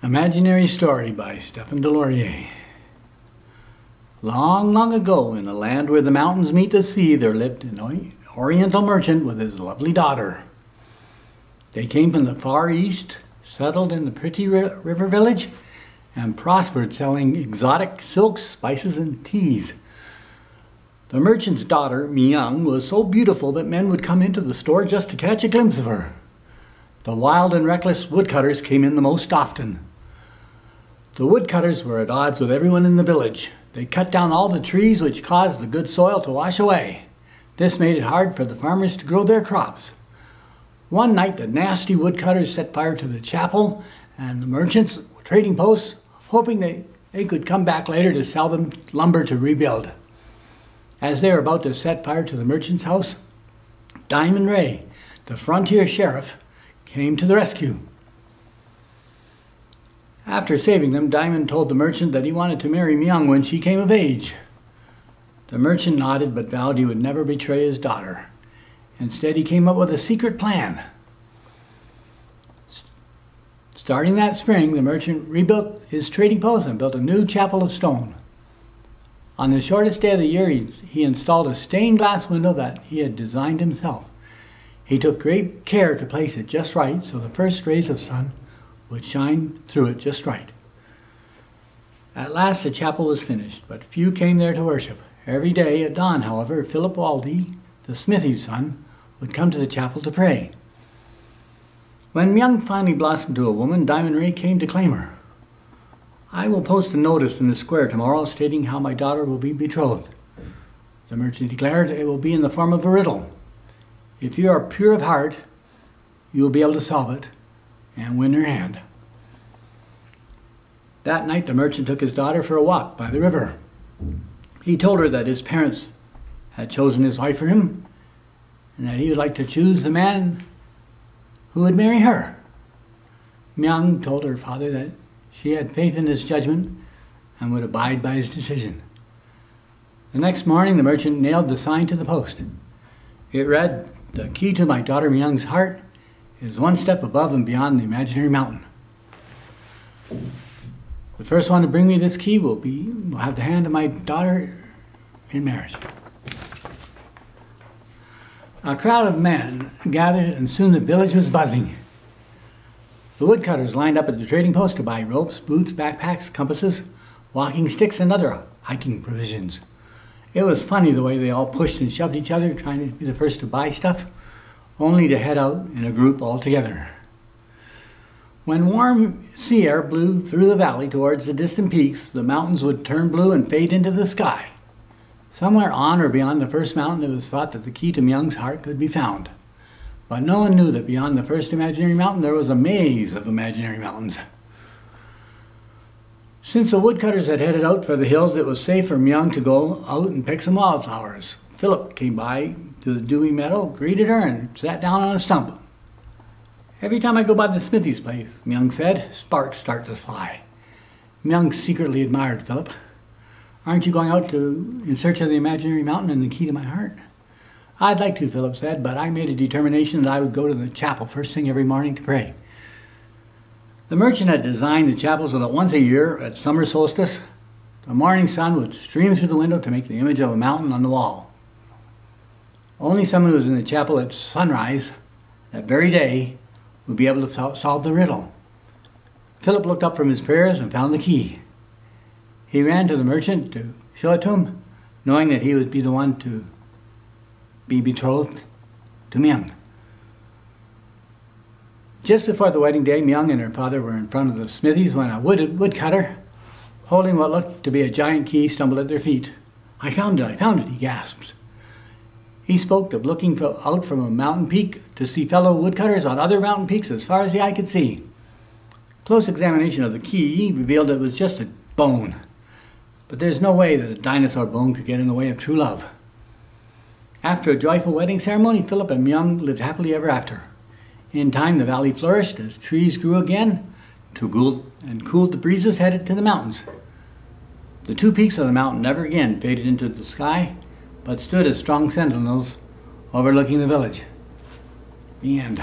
Imaginary Story by Stephen Delorier. Long, long ago, in a land where the mountains meet the sea, there lived an Oriental merchant with his lovely daughter. They came from the far east, settled in the pretty river village, and prospered selling exotic silks, spices, and teas. The merchant's daughter, Myoung, was so beautiful that men would come into the store just to catch a glimpse of her. The wild and reckless woodcutters came in the most often. The woodcutters were at odds with everyone in the village. They cut down all the trees which caused the good soil to wash away. This made it hard for the farmers to grow their crops. One night the nasty woodcutters set fire to the chapel, and the merchants were trading posts, hoping they could come back later to sell them lumber to rebuild. As they were about to set fire to the merchant's house, Diamond Ray, the frontier sheriff, came to the rescue. After saving them, Diamond told the merchant that he wanted to marry Myoung when she came of age. The merchant nodded but vowed he would never betray his daughter. Instead, he came up with a secret plan. Starting that spring, the merchant rebuilt his trading post and built a new chapel of stone. On the shortest day of the year, he installed a stained glass window that he had designed himself. He took great care to place it just right so the first rays of sun would shine through it just right. At last the chapel was finished, but few came there to worship. Every day at dawn, however, Philip Waldie, the Smithy's son, would come to the chapel to pray. When Myoung finally blossomed to a woman, Diamond Ray came to claim her. "I will post a notice in the square tomorrow stating how my daughter will be betrothed." The merchant declared it will be in the form of a riddle. If you are pure of heart, you will be able to solve it and win her hand. That night the merchant took his daughter for a walk by the river. He told her that his parents had chosen his wife for him and that he would like to choose the man who would marry her. Myoung told her father that she had faith in his judgment and would abide by his decision. The next morning the merchant nailed the sign to the post. It read, "The key to my daughter Myoung's heart is one step above and beyond the imaginary mountain. The first one to bring me this key will have the hand of my daughter in marriage." A crowd of men gathered, and soon the village was buzzing. The woodcutters lined up at the trading post to buy ropes, boots, backpacks, compasses, walking sticks, and other hiking provisions. It was funny the way they all pushed and shoved each other, trying to be the first to buy stuff, only to head out in a group all together. When warm sea air blew through the valley towards the distant peaks, the mountains would turn blue and fade into the sky. Somewhere on or beyond the first mountain, it was thought that the key to Myoung's heart could be found. But no one knew that beyond the first imaginary mountain, there was a maze of imaginary mountains. Since the woodcutters had headed out for the hills, it was safe for Myoung to go out and pick some wildflowers. Philip came by to the dewy meadow, greeted her, and sat down on a stump. "Every time I go by the Smithy's place," Myoung said, "sparks start to fly." Myoung secretly admired Philip. "Aren't you going out in search of the imaginary mountain and the key to my heart?" "I'd like to," Philip said, "but I made a determination that I would go to the chapel first thing every morning to pray." The merchant had designed the chapel so that once a year, at summer solstice, the morning sun would stream through the window to make the image of a mountain on the wall. Only someone who was in the chapel at sunrise that very day would be able to solve the riddle. Philip looked up from his prayers and found the key. He ran to the merchant to show it to him, knowing that he would be the one to be betrothed to Myoung. Just before the wedding day, Myoung and her father were in front of the Smithy's when a woodcutter, holding what looked to be a giant key, stumbled at their feet. I found it, he gasped. He spoke of looking out from a mountain peak to see fellow woodcutters on other mountain peaks as far as the eye could see. Close examination of the key revealed it was just a bone. But there's no way that a dinosaur bone could get in the way of true love. After a joyful wedding ceremony, Philip and Myoung lived happily ever after. In time, the valley flourished as trees grew again and cooled the breezes headed to the mountains. The two peaks of the mountain never again faded into the sky, but stood as strong sentinels overlooking the village. The end.